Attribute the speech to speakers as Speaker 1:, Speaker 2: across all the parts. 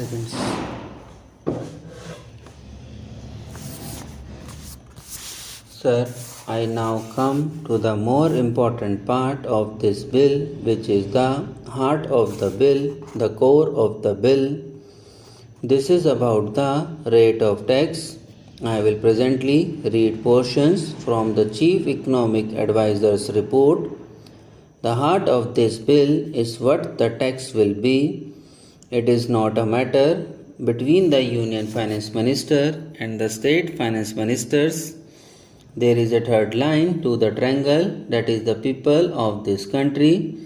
Speaker 1: Seconds. Sir, I now come to the more important part of this bill, which is the heart of the bill, the core of the bill. This is about the rate of tax. I will presently read portions from the Chief Economic Advisor's report. The heart of this bill is what the tax will be. It is not a matter between the Union Finance Minister and the State Finance Ministers. There is a third line to the triangle, that is the people of this country.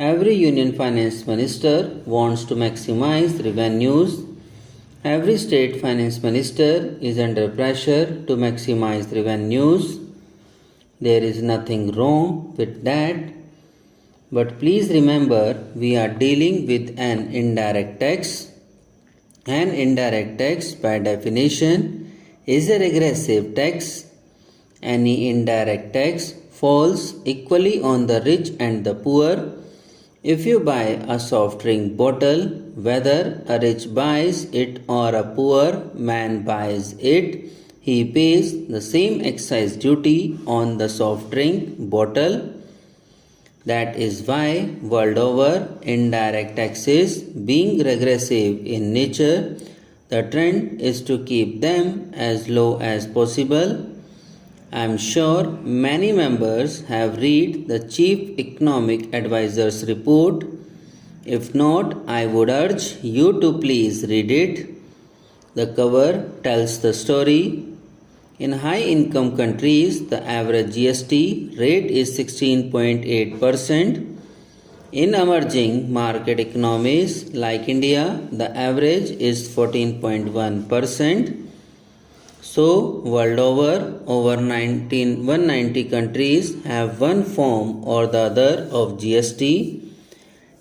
Speaker 1: Every Union Finance Minister wants to maximize revenues. Every State Finance Minister is under pressure to maximize revenues. There is nothing wrong with that. But please remember, we are dealing with an indirect tax. An indirect tax, by definition, is a regressive tax. Any indirect tax falls equally on the rich and the poor. If you buy a soft drink bottle, whether a rich buys it or a poor man buys it, he pays the same excise duty on the soft drink bottle. That is why, world over, indirect taxes being regressive in nature, the trend is to keep them as low as possible. I am sure many members have read the Chief Economic Advisor's report. If not, I would urge you to please read it. The cover tells the story. In high-income countries, the average GST rate is 16.8%. In emerging market economies like India, the average is 14.1%. So, world over 190 countries have one form or the other of GST.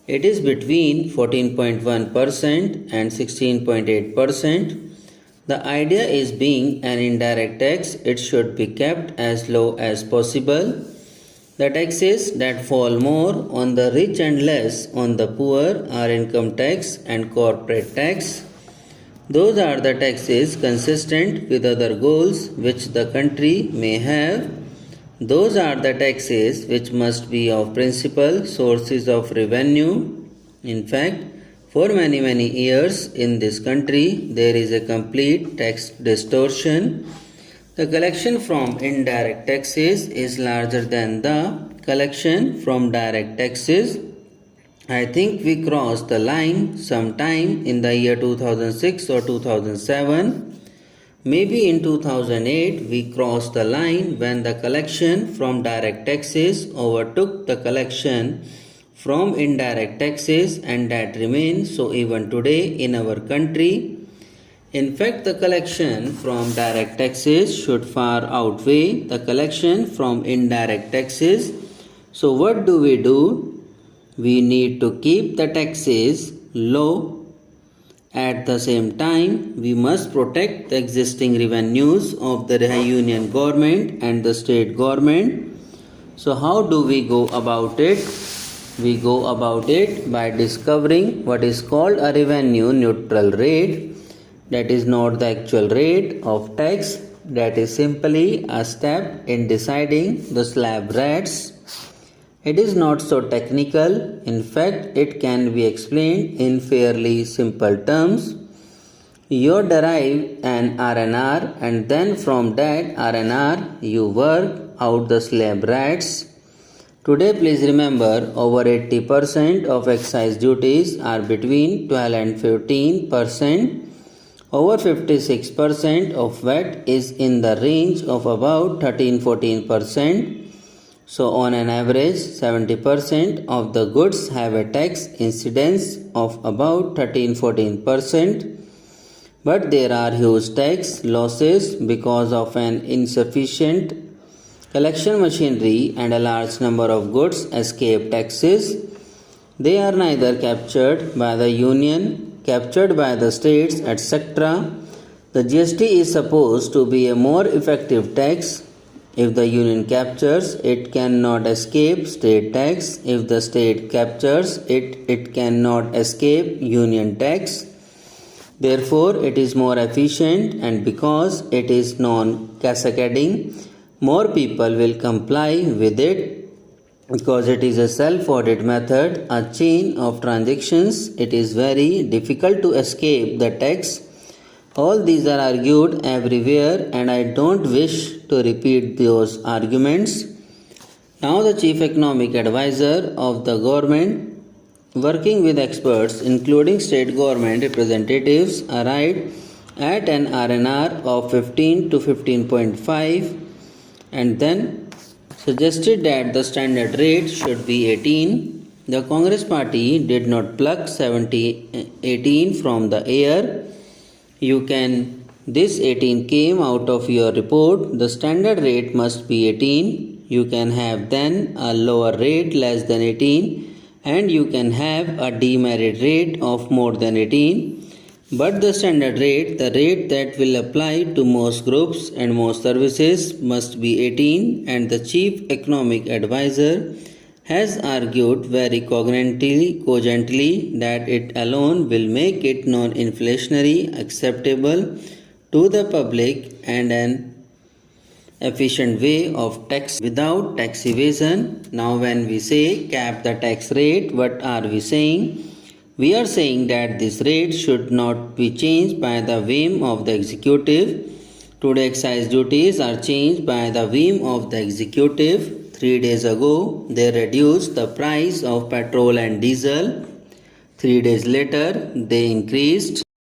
Speaker 1: It is between 14.1% and 16.8%. The idea is being an indirect tax, it should be kept as low as possible. The taxes that fall more on the rich and less on the poor are income tax and corporate tax. Those are the taxes consistent with other goals which the country may have. Those are the taxes which must be of principal sources of revenue. In fact, for many years in this country, there is a complete tax distortion. The collection from indirect taxes is larger than the collection from direct taxes. I think we crossed the line sometime in the year 2006 or 2007. Maybe in 2008 we crossed the line when the collection from direct taxes overtook the collection from indirect taxes, and that remains so even today in our country. In fact, the collection from direct taxes should far outweigh the collection from indirect taxes. So what do? We need to keep the taxes low. At the same time, we must protect the existing revenues of the union government and the state government. So how do we go about it? We go about it by discovering what is called a revenue neutral rate. That is not the actual rate of tax. That is simply a step in deciding the slab rates. It is not so technical. In fact, it can be explained in fairly simple terms. You derive an RNR and then from that RNR you work out the slab rates. Today, please remember, over 80% of excise duties are between 12 and 15%. Over 56% of VAT is in the range of about 13-14%. So, on an average, 70% of the goods have a tax incidence of about 13-14%. But there are huge tax losses because of an insufficient collection machinery and a large number of goods escape taxes. They are neither captured by the union, captured by the states, etc. The GST is supposed to be a more effective tax. If the union captures, it cannot escape state tax. If the state captures it, it cannot escape union tax. Therefore, it is more efficient, and because it is non-cascading, more people will comply with it. Because it is a self-audit method, a chain of transactions, it is very difficult to escape the tax. All these are argued everywhere, and I don't wish to repeat those arguments. Now, the chief economic advisor of the government, working with experts including state government representatives, arrived at an RNR of 15 to 15.5 and then suggested that the standard rate should be 18. The Congress party did not pluck 18 from the air. This 18 came out of your report. The standard rate must be 18. You can have then a lower rate less than 18, and you can have a demerit rate of more than 18. But the standard rate, the rate that will apply to most groups and most services, must be 18, and the chief economic advisor has argued very cogently that it alone will make it non-inflationary, acceptable to the public, and an efficient way of tax without tax evasion. Now, when we say cap the tax rate, what are we saying? We are saying that this rate should not be changed by the whim of the executive. Today, excise duties are changed by the whim of the executive. 3 days ago, they reduced the price of petrol and diesel. 3 days later, they increased